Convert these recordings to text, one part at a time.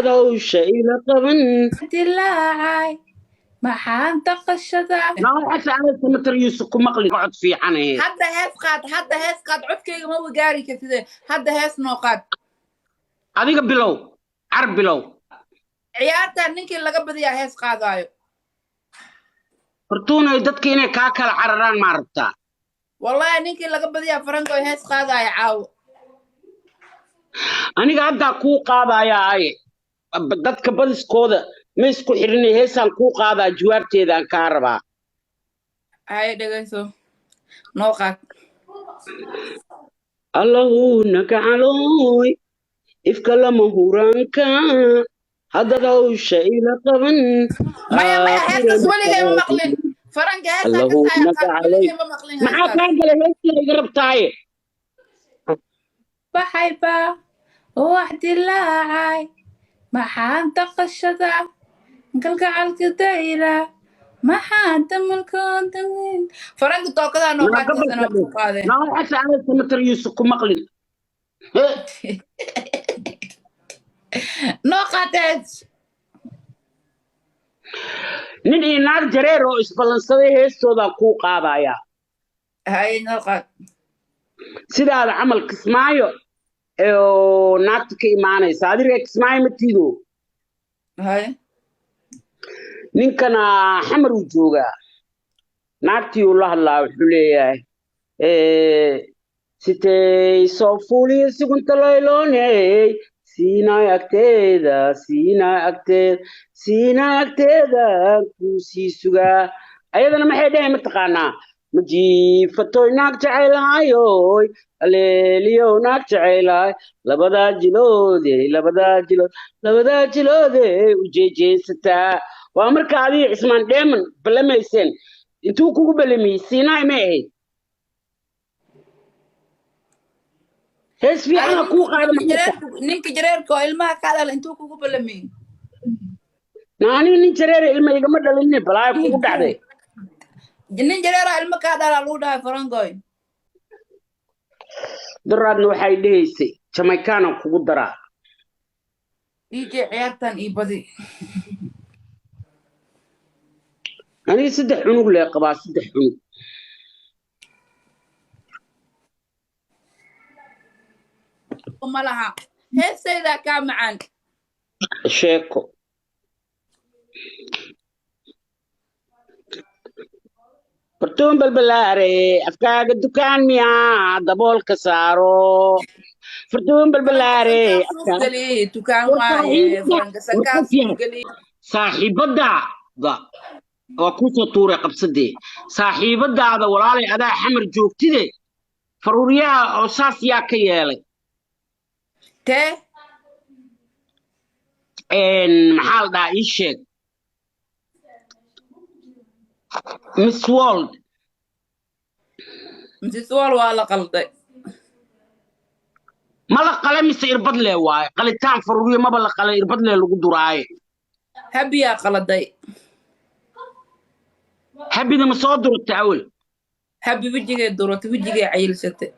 دوشة إلى قبن dilaacay maxaan taqashadaa لا حتى على سمتر يوسف مقلي قعد في عنه hadda hees qaad codkayga ma wagaari kartide hadda hees noo qaad هذيك بلو عرب بلو ciyaartan ninkii laga badiyaa hees qaadaayo فرتونا يدتك إني كاكل عرران مارتا wallahi ninkii laga badiyaa farankoy hees qaadaayo caawo أنا قاعد كو قاضي يا أي دتك بدس كودا مسكو حرني هيسان كو قاضي جوابتي ذا كهرباء haye dhegayso noo qaad الله نكعلوي إفكلا مهورانكا هذا دوشة إلى قبن maya heestas weligay ma maqlin faranka heestaa ka الله tahay qaad نكعلوي weligay ma maqlin معاك heestaas هذا الهيس يقرب تاي baxayba wax dilaacay maxaan taqashadaa galgacalka dayra maxaan tamalkooda weyn faranka tookadaa noo لا qaadkiisana قبل ku qaadeen لا حتى على سمتر يوسف مقلي noo qaadeed nin iyo naag jareer oo isballansaday heestooda kuu qaadaya haye noo qaad sidaada camal kismaayo oo naagta ka imaanaysa adiga kismaayo ma tiido haye ninkana xamar uu joogaa naagtii uu la hadlaa wuxuu leeyahay sitay soo fuuliyo sugunta laylooney siinay agteeda kuu sii sugaa ayadana maxay dhahay mataqaanaa ma jiifatoy naag jacaylahayoy aleeliyow naag jacaylahay labadaa jiloode u jeejeensataa waa marka adiga cismaan dheeman ballamayseen intuu kugu ballamiyey siinaay may ahayd hees fiicana kuu qaada ninka jareerka oo ilmaha ka dhala intuu kugu ballamiyey naani nin jareere ilma igama dhalinne balaayo kugu dhacday nin jareera ilma kaa dhalaa lagu dhahay farankoy daraadna waxay dhahaysay jamaykana kugu daraa dj ciyaartan ii badi aniga 3 cunug lee qabaa 3 cunug ma laha heesaydaa kaa macaan sheeko bartoon balbalaare afkaaga dukaan miyaa daboolka saaro fardoon balbalaare dukaan waaye faranka sankaas geli saaxiibadaada waa kusoo tuuray qabsadee saaxiibadaada walaalay adaa xamar joogtide faruuryaha oo saas yaa ka yeelay tee maxaa la dhahaa ii sheeg miss world mrs wall waa la qalday ma la qale mise irbad lee waaye qalitaan faruuryo maba la qale irbad lee lagu duraaye habiyaa qaladay habida ma soo durata awel habi wejigay durata wejigay cayilsatay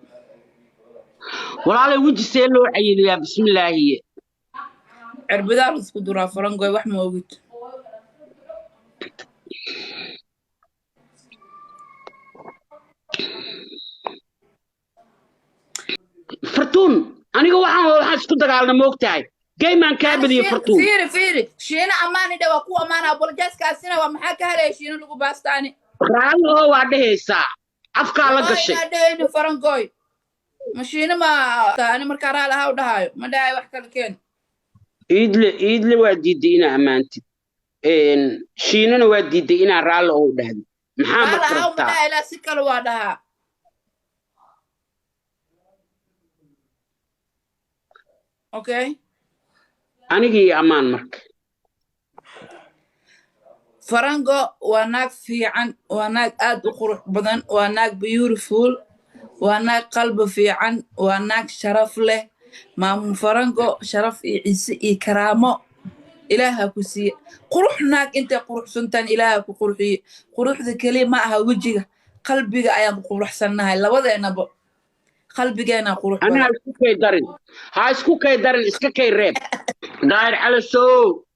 walaalay weji see loo cayiliyaa bismillaahiye cirbidaa la isku duraa farangoy wax ma ogid fartuun aniga waxaan isku dagaalna moogtahay geymaan kaa badiyo fartuun fiiri shiina ammaani dhe waa ku ammaana abolojaaskaasina waa maxaa ka helaya shiina lagu baastaani raalli oo waa dhehaysaa afkaa la gashay dhehayni farangoy ma shiina ma ani markaa raali ahaa u dhahaayo ma dhahayo wax kale keen iidle waa diiday inaa ammaantid shiinana waa diiday inaa raalli oo u dhahdo maxaa raali marka ahaa uma rabtaa dhaha ilaa si kale waa dhahaa okay anigii ammaan marka farango waa naag fiican waa naag aad u qurux badan waa naag beautiful waa naag qalbi fiican waa naag sharaf leh maamu farango sharaf iyo ciise iyo karaamo ilaaha ku siiye qurux naag intay quruxsantaan ilaaha ku qurxiye quruxda keliya ma aha wejiga qalbiga ayaan ku quruxsannahay labadeenaba qalbigeena qurux أنا هاي سكوكي دارين هاي سكوكي دارين إسكاكي ريب داير على السوق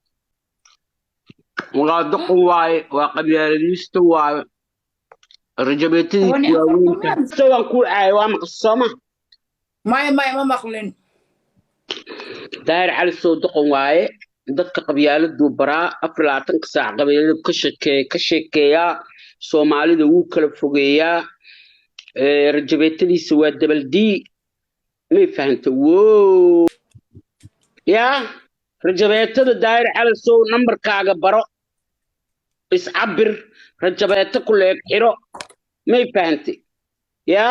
وغادق واي وقبيلة ليست واي رجبتي وني وين سوى نقول أيوة مقسمة ما مخلين داير على السوق دق واي dadka qabyaaladu baraa 24 saac qabyaaladu ka sheekeeyaa Soomaalida wuu kala fogeeyaa rajabeetadiisa waa double D ma fahanta woo ya rajabeetada daayir cala soo numberkaaga baro iscabir rajabeeta ku leeg xiro ma fahanta ya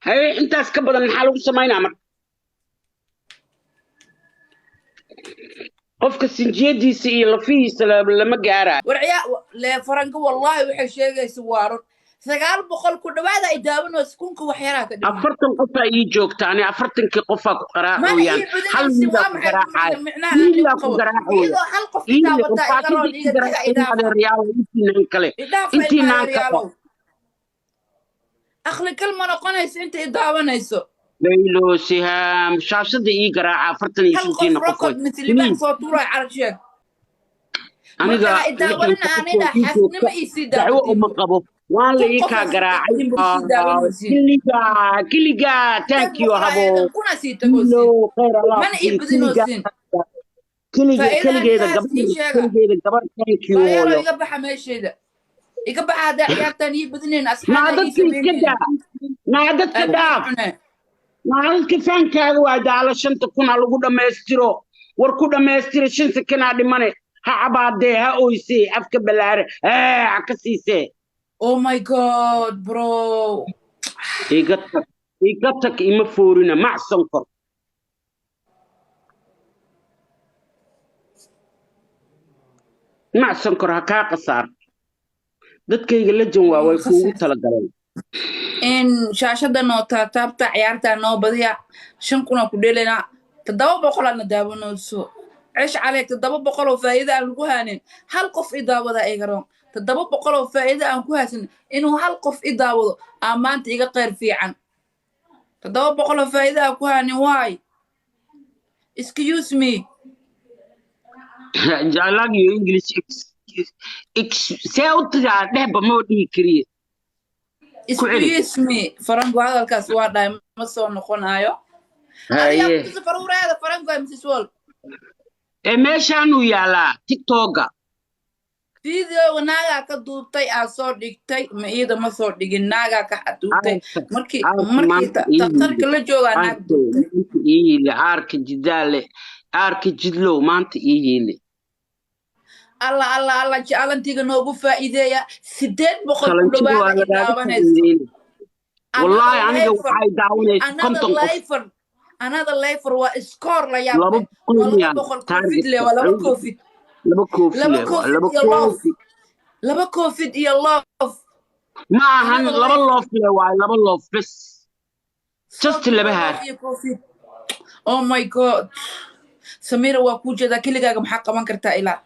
hay intaas ka badan maxaa lagu sameeynaa mar qofka sinjiyadiisa iyo lafihiisa lama gaarayo warciya le faranka wallahi waxay sheegaysaa waarun 900 ku dhawaada ay daawanayso kunka wax yaraa ka dhigay 40 qof ay joogtaan 40 qof ku qaraacayaan hal mid ku qaraacay mid ku qaraacay hal qof daawada ay garoon iga riyaal intii naan ka akhli kalma noqonayso inta daawanayso ليلو سهام شاشة إيه قراعة فرتني شنتين قفل مثل ما صوتورة على شيء أنا دا إداولنا أنا دا حسن ما يصير دعوة أم قبو والله يكا قراعة كليجا تانك يو هبو كنا سيتا قوسين من إبدين وسين كليجا إذا قبل تانك يو يقبح ما يشيدا يقبح هذا عيارتان يبدنين أصحابنا نعدت كداف maalinka faankaaga waa daala 5 kun lagu dhameystiro war ku dhameystiro 5 sakana dhimane ha cabaadee ha ooysee afka balaare ka siisee oh my god bro iga tag ima foorina macsan kor ha ka qasaar dadkayga la janwaa way kuugu tala galeen in shaashada noo taabta ciyaarta noo badiya 5 kuna ku dheelena 700 aan daawanayso ciish caleek 700 oo faa'iido aan ku haanin hal qof idaawada ay garoon 700 oo faa'iido aan ku haasin inuu hal qof idaawado amaanta iga qeyr fiican 700 oo faa'iido aan ku haanin why excuse me jalag iyo english seauta dheba ma dhihi kariye excuse me farango hadalkaas waa dhaay ma soo noqonayo adiga faruureeda farango mrs wall meeshaan uu yaalaa tiktoka video naaga ka duubtay aa soo dhigtay ma iyada ma soo dhigin naaga ka duubtay markii tartarka la jooga naag duubtay aarka jidlow maanta iihiile الله جعلنتيga noogu faa'iideeya 800 ku dhawaad daawanayso wallahi aniga waxay daawanaysaa 50 qof another lifer waa score la yaab laba covid iyo love ma ahan laba love le waa laba love bes just laba haar oh my god Samira waa ku jeeda kiligaaga maxaa qaban kartaa ilaa